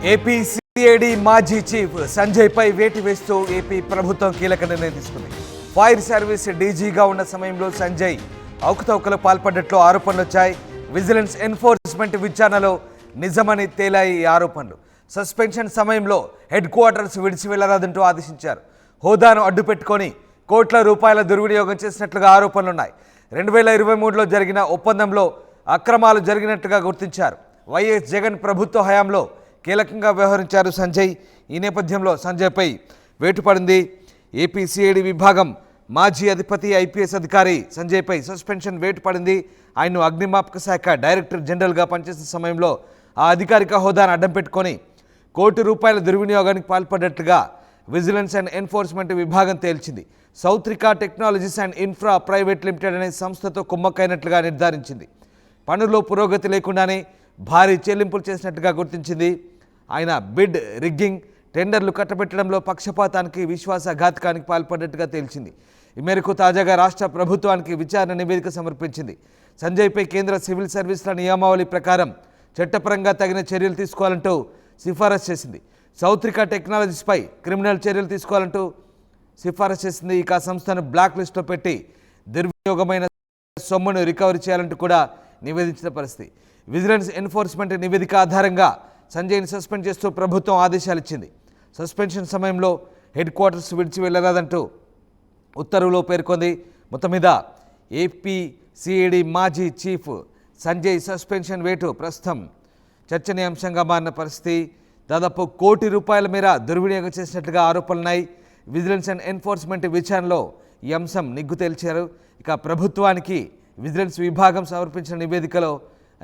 AP CID మాజీ chief Sanjay పై వేటు వేస్తూ ఏపీ ప్రభుత్వం కీలక నిర్ణయం తీసుకుంది. ఫైర్ సర్వీస్ డీజీగా ఉన్న సమయంలో సంజయ్ అవకతవకలు పాల్పడ్డట్లు ఆరోపణలు వచ్చాయి. విజిలెన్స్ ఎన్ఫోర్స్మెంట్ విచారణలో నిజమని తేలాయి ఈ ఆరోపణలు. సస్పెన్షన్ సమయంలో హెడ్ క్వార్టర్స్ విడిచి వెళ్లరాదంటూ ఆదేశించారు. హోదాను అడ్డుపెట్టుకొని కోట్ల రూపాయల దుర్వినియోగం చేసినట్లుగా ఆరోపణలున్నాయి. 2023లో జరిగిన ఒప్పందంలో అక్రమాలు జరిగినట్టుగా గుర్తించారు. వైఎస్ జగన్ ప్రభుత్వ హయాంలో కీలకంగా వ్యవహరించారు సంజయ్. ఈ నేపథ్యంలో సంజయ్పై వేటు పడింది. ఏపీ సిఐడి విభాగం మాజీ అధిపతి ఐపీఎస్ అధికారి సంజయ్పై సస్పెన్షన్ వేటు పడింది. ఆయన్ను అగ్నిమాపక శాఖ డైరెక్టర్ జనరల్గా పనిచేసిన సమయంలో ఆ అధికారిక హోదాను అడ్డం పెట్టుకొని కోటి రూపాయల దుర్వినియోగానికి పాల్పడ్డట్లుగా విజిలెన్స్ అండ్ ఎన్ఫోర్స్మెంట్ విభాగం తేల్చింది. సౌత్రికా technologies and infra private limited అనే సంస్థతో కుమ్మక్కైనట్లుగా నిర్ధారించింది. పనుల్లో పురోగతి లేకుండానే భారీ చెల్లింపులు చేసినట్టుగా గుర్తించింది. ఆయన బిడ్ రిగ్గింగ్, టెండర్లు కట్టబెట్టడంలో పక్షపాతానికి, విశ్వాసఘాతకానికి పాల్పడ్డట్టుగా తేల్చింది. ఈ మేరకు తాజాగా రాష్ట్ర ప్రభుత్వానికి విచారణ నివేదిక సమర్పించింది. సంజయ్పై కేంద్ర సివిల్ సర్వీసుల నియమావళి ప్రకారం చట్టపరంగా తగిన చర్యలు తీసుకోవాలంటూ సిఫారసు చేసింది. సౌత్రికా టెక్నాలజీస్పై క్రిమినల్ చర్యలు తీసుకోవాలంటూ సిఫారసు చేసింది. ఇక సంస్థను బ్లాక్ లిస్టులో పెట్టి దుర్వినియోగమైన సొమ్మును రికవరీ చేయాలంటూ కూడా నివేదించిన పరిస్థితి. విజిలెన్స్ ఎన్ఫోర్స్మెంట్ నివేదిక ఆధారంగా సంజయ్ని సస్పెండ్ చేస్తూ ప్రభుత్వం ఆదేశాలు ఇచ్చింది. సస్పెన్షన్ సమయంలో హెడ్ క్వార్టర్స్ విడిచి వెళ్లరాదంటూ ఉత్తర్వులో పేర్కొంది. మొత్తం మీద ఏపీ సిఐడి మాజీ చీఫ్ సంజయ్ సస్పెన్షన్ వేటు ప్రస్తుతం చర్చనీయాంశంగా మారిన పరిస్థితి. దాదాపు కోటి రూపాయల మేర దుర్వినియోగం చేసినట్లుగా ఆరోపణలున్నాయి. విజిలెన్స్ అండ్ ఎన్ఫోర్స్మెంట్ విచారణలో ఈ అంశం నిగ్గు తేల్చారు. ఇక ప్రభుత్వానికి విజిలెన్స్ విభాగం సమర్పించిన నివేదికలో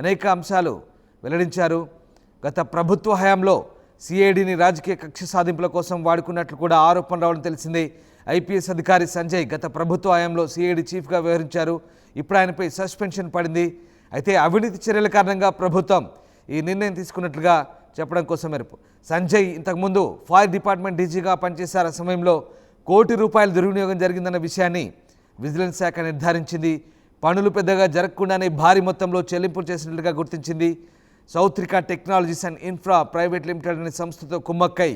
అనేక అంశాలు వెల్లడించారు. గత ప్రభుత్వ హయాంలో సిఐడిని రాజకీయ కక్ష సాధింపుల కోసం వాడుకున్నట్లు కూడా ఆరోపణ రావడం తెలిసిందే. ఐపీఎస్ అధికారి సంజయ్ గత ప్రభుత్వ హయాంలో సిఐడి చీఫ్గా వ్యవహరించారు. ఇప్పుడు ఆయనపై సస్పెన్షన్ పడింది. అయితే అవినీతి చర్యల కారణంగా ప్రభుత్వం ఈ నిర్ణయం తీసుకున్నట్లుగా చెప్పడం కోసం మెరుపు. సంజయ్ ఇంతకుముందు ఫైర్ డిపార్ట్మెంట్ డీజీగా పనిచేశారు. ఆ సమయంలో కోటి రూపాయల దుర్వినియోగం జరిగిందన్న విషయాన్ని విజిలెన్స్ శాఖ నిర్ధారించింది. పనులు పెద్దగా జరగకుండానే భారీ మొత్తంలో చెల్లింపులు చేసినట్లుగా గుర్తించింది. సౌత్రికా technologies and infra private limited అనే సంస్థతో కుమ్మక్కై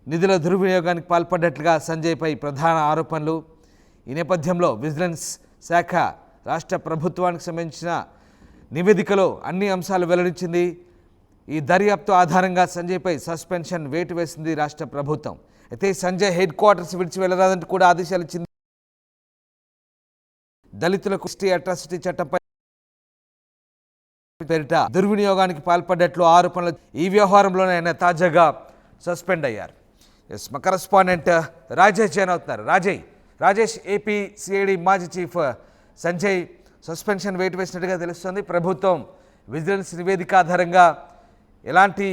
నిధుల దుర్వినియోగానికి పాల్పడ్డట్లుగా సంజయ్పై ప్రధాన ఆరోపణలు. ఈ నేపథ్యంలో విజిలెన్స్ శాఖ రాష్ట్ర ప్రభుత్వానికి సంబంధించిన నివేదికలో అన్ని అంశాలు వెల్లడించింది. ఈ దర్యాప్తు ఆధారంగా సంజయ్పై సస్పెన్షన్ వేటు వేసింది రాష్ట్ర ప్రభుత్వం. అయితే సంజయ్ హెడ్ క్వార్టర్స్ విడిచి వెళ్లరాదంటూ కూడా ఆదేశాలు ఇచ్చింది. దళితులకు అట్రాసిటీ చట్టంపై పేరిట దుర్వినియోగానికి పాల్పడ్డట్లు ఆరోపణలు. ఈ వ్యవహారంలోనే ఆయన తాజాగా సస్పెండ్ అయ్యారు. మా కరెస్పాండెంట్ రాజేష్ జాయిన్ అవుతున్నారు. రాజేష్, ఏపీ సిఐడి మాజీ చీఫ్ సంజయ్ సస్పెన్షన్ వేటు వేసినట్టుగా తెలుస్తుంది. ప్రభుత్వం విజిలెన్స్ నివేదిక ఆధారంగా ఎలాంటి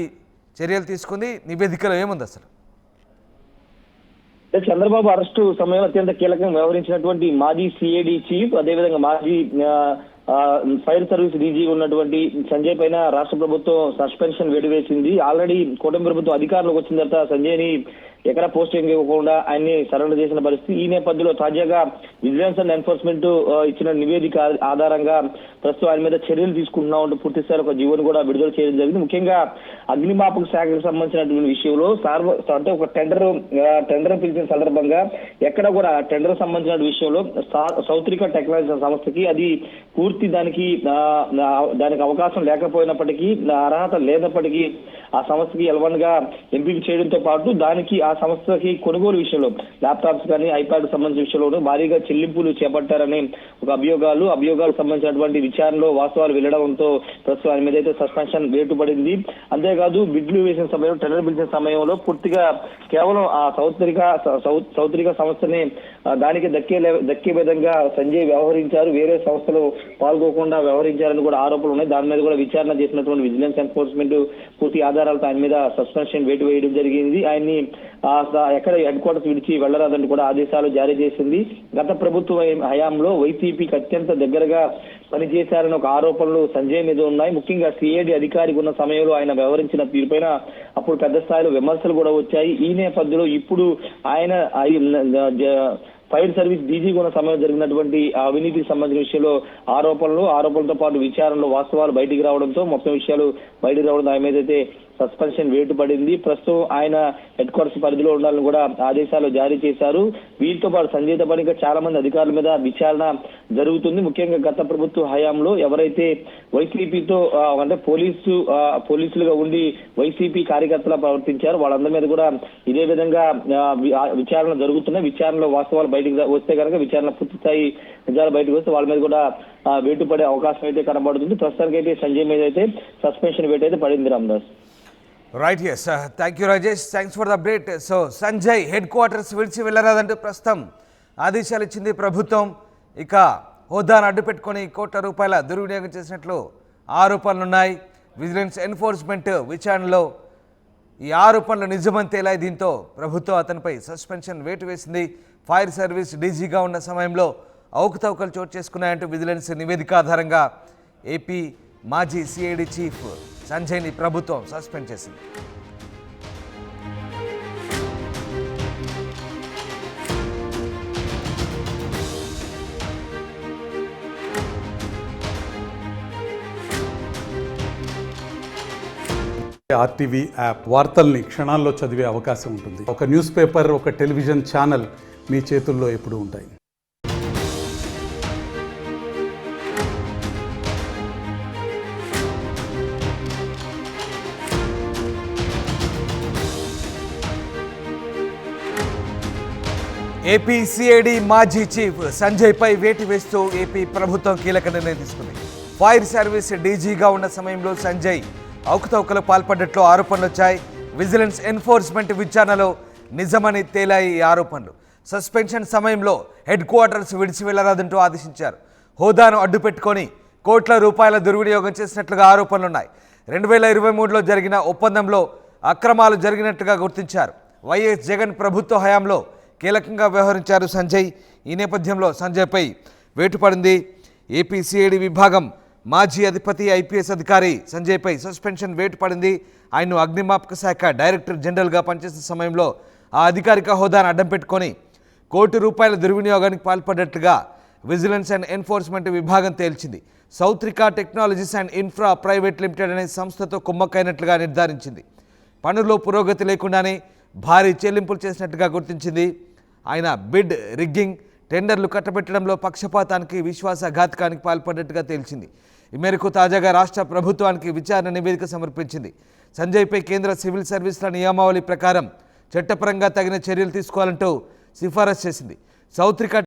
చర్యలు తీసుకుంది? నివేదికలో ఏముంది అసలు? చంద్రబాబు అరెస్టు సమయంలో అత్యంత కీలకంగా వ్యవహరించినటువంటి మాజీ సిఐడి చీఫ్, అదేవిధంగా మాజీ ఫైర్ సర్వీస్ డీజీ ఉన్నటువంటి సంజయ్ పైన రాష్ట్ర ప్రభుత్వం సస్పెన్షన్ వేటు వేసింది. ఆల్రెడీ కూటమి ప్రభుత్వం అధికారంలోకి వచ్చిన తర్వాత సంజయ్ని ఎక్కడ పోస్టింగ్ ఇవ్వకుండా ఆయన్ని సరెండర్ చేసిన పరిస్థితి. ఈ నేపథ్యంలో తాజాగా విజిలెన్స్ అండ్ ఎన్ఫోర్స్మెంట్ ఇచ్చిన నివేదిక ఆధారంగా ప్రస్తుతం ఆయన మీద చర్యలు తీసుకుంటున్నా ఉంటూ పూర్తిస్థాయి ఒక జీవోను కూడా విడుదల చేయడం జరిగింది. ముఖ్యంగా అగ్నిమాపక శాఖకు సంబంధించినటువంటి విషయంలో అంటే ఒక టెండర్ పిలిచిన సందర్భంగా ఎక్కడ కూడా టెండర్ సంబంధించిన విషయంలో సౌత్రిక టెక్నాలజీ సంస్థకి అది పూర్తి దానికి అవకాశం లేకపోయినప్పటికీ, అర్హత లేనప్పటికీ ఆ సంస్థకి L1 గా ఎంపిక చేయడంతో పాటు దానికి ఆ సంస్థకి కొనుగోలు విషయంలో ల్యాప్టాప్స్ కానీ ఐప్యాడ్ సంబంధించిన విషయంలో భారీగా చెల్లింపులు చేపట్టారని ఒక అభియోగాలకు సంబంధించినటువంటి విచారణలో వాస్తవాలు వెళ్లడంతో ప్రస్తుతం ఆయన మీద అయితే సస్పెన్షన్ వేటు పడింది. అంతేకాదు బిడ్లు వేసిన సమయంలో, టెండర్ పిలిచిన సమయంలో పూర్తిగా కేవలం ఆ సౌత్రిక సంస్థని దానికి దక్కే విధంగా సంజయ్ వ్యవహరించారు. వేరే సంస్థలు పాల్గొకుండా వ్యవహరించారని కూడా ఆరోపణలు ఉన్నాయి. దాని మీద కూడా విచారణ చేసినటువంటి విజిలెన్స్ ఎన్ఫోర్స్మెంట్ పూర్తి ఆధారాలతో ఆయన మీద సస్పెన్షన్ వేటు వేయడం జరిగింది. ఆయన్ని ఎక్కడ హెడ్ క్వార్టర్స్ విడిచి వెళ్లరాదని కూడా ఆదేశాలు జారీ చేసింది. గత ప్రభుత్వ హయాంలో వైసీపీకి అత్యంత దగ్గరగా పనిచేశారని ఒక ఆరోపణలు సంజయ్ మీద ఉన్నాయి. ముఖ్యంగా సిఐడి అధికారికి ఉన్న సమయంలో ఆయన వ్యవహరించిన తీరుపైన అప్పుడు పెద్ద స్థాయిలో విమర్శలు కూడా వచ్చాయి. ఈ నేపథ్యంలో ఇప్పుడు ఆయన ఫైర్ సర్వీస్ డీజీ ఉన్న సమయంలో జరిగినటువంటి అవినీతికి సంబంధించిన విషయంలో ఆరోపణలతో పాటు విచారణలో వాస్తవాలు బయటికి రావడంతో మొత్తం విషయాలు బయటికి రావడం ఆయన మీద అయితే సస్పెన్షన్ వేటు పడింది. ప్రస్తుతం ఆయన హెడ్ క్వార్టర్స్ పరిధిలో ఉండాలని కూడా ఆదేశాలు జారీ చేశారు. వీరితో పాటు సంజయ్తో పాటు ఇంకా చాలా మంది అధికారుల మీద విచారణ జరుగుతుంది. ముఖ్యంగా గత ప్రభుత్వ హయాంలో ఎవరైతే వైసీపీతో అంటే పోలీసులుగా ఉండి వైసీపీ కార్యకర్తలా ప్రవర్తించారు వాళ్ళందరి మీద కూడా ఇదే విధంగా విచారణ జరుగుతున్నాయి. విచారణలో వాస్తవాలు బయటకు వస్తే కనుక విచారణ పూర్తి స్థాయి నిజాలు బయటకు వస్తే వాళ్ళ మీద కూడా వేటు పడే అవకాశం అయితే కనబడుతుంది. ప్రస్తుతానికి అయితే సంజయ్ మీద అయితే సస్పెన్షన్ వేటు అయితే పడింది. Ramdas. Right, yes, thank you Rajesh, thanks for the update. So Sanjay headquarters విడిచి వెళ్ళరాదంటూ ప్రస్తుతం ఆదేశాలు ఇచ్చింది ప్రభుత్వం. ఇక హోదాను అడ్డు పెట్టుకొని కోట్ల రూపాయల దుర్వినియోగం చేసినట్లు ఆరోపణలున్నాయి. విజిలెన్స్ ఎన్ఫోర్స్మెంట్ విచారణలో ఈ ఆరోపణలు నిజమని తేలాయి. దీంతో ప్రభుత్వం అతనిపై సస్పెన్షన్ వేటు వేసింది. ఫైర్ సర్వీస్ డీజీగా ఉన్న సమయంలో అవకతవకలు చోటు చేసుకున్నాయంటూ విజిలెన్స్ నివేదిక ఆధారంగా ఏపీ మాజీ సిఐడి చీఫ్ సంజయ్ని ప్రభుత్వం సస్పెండ్ చేసింది. ఆర్టీవీ యాప్ వార్తల్ని క్షణాల్లో చదివే అవకాశం ఉంటుంది. ఒక న్యూస్ పేపర్, ఒక టెలివిజన్ ఛానల్ మీ చేతుల్లో ఎప్పుడూ ఉంటాయి. ఏపీ సిఐడి మాజీ చీఫ్ సంజయ్పై వేటు వేస్తూ ఏపీ ప్రభుత్వం కీలక నిర్ణయం తీసుకుంది. ఫైర్ సర్వీస్ డీజీగా ఉన్న సమయంలో సంజయ్ అవకతవకలు పాల్పడ్డట్లు ఆరోపణలు వచ్చాయి. విజిలెన్స్ ఎన్ఫోర్స్మెంట్ విచారణలో నిజమని తేలాయి ఈ ఆరోపణలు. సస్పెన్షన్ సమయంలో హెడ్ క్వార్టర్స్ విడిచి వెళ్లరాదంటూ ఆదేశించారు. హోదాను అడ్డుపెట్టుకొని కోట్ల రూపాయల దుర్వినియోగం చేసినట్లుగా ఆరోపణలున్నాయి. 2023లో జరిగిన ఒప్పందంలో అక్రమాలు జరిగినట్టుగా గుర్తించారు. వైఎస్ జగన్ ప్రభుత్వ హయాంలో కీలకంగా వ్యవహరించారు సంజయ్. ఈ నేపథ్యంలో సంజయ్పై వేటు పడింది. ఏపీ సిఐడి విభాగం మాజీ అధిపతి ఐపీఎస్ అధికారి సంజయ్పై సస్పెన్షన్ వేటు పడింది. ఆయన్ను అగ్నిమాపక శాఖ డైరెక్టర్ జనరల్గా పనిచేసిన సమయంలో ఆ అధికారిక హోదాను అడ్డం పెట్టుకొని కోటి రూపాయల దుర్వినియోగానికి పాల్పడ్డట్లుగా విజిలెన్స్ అండ్ ఎన్ఫోర్స్మెంట్ విభాగం తేల్చింది. సౌత్రికా technologies and infra private limited అనే సంస్థతో కుమ్మక్కైనట్లుగా నిర్ధారించింది. పనుల్లో పురోగతి లేకుండానే భారీ చెల్లింపులు చేసినట్టుగా గుర్తించింది. ఆయన బిడ్ రిగ్గింగ్, టెండర్లు కట్టబెట్టడంలో పక్షపాతానికి, విశ్వాసఘాతకానికి పాల్పడ్డట్టుగా తేల్చింది. ఈ మేరకు తాజాగా రాష్ట్ర ప్రభుత్వానికి విచారణ నివేదిక సమర్పించింది. సంజయ్పై కేంద్ర సివిల్ సర్వీసుల నియమావళి ప్రకారం చట్టపరంగా తగిన చర్యలు తీసుకోవాలంటూ సిఫారసు చేసింది. సౌత్రికా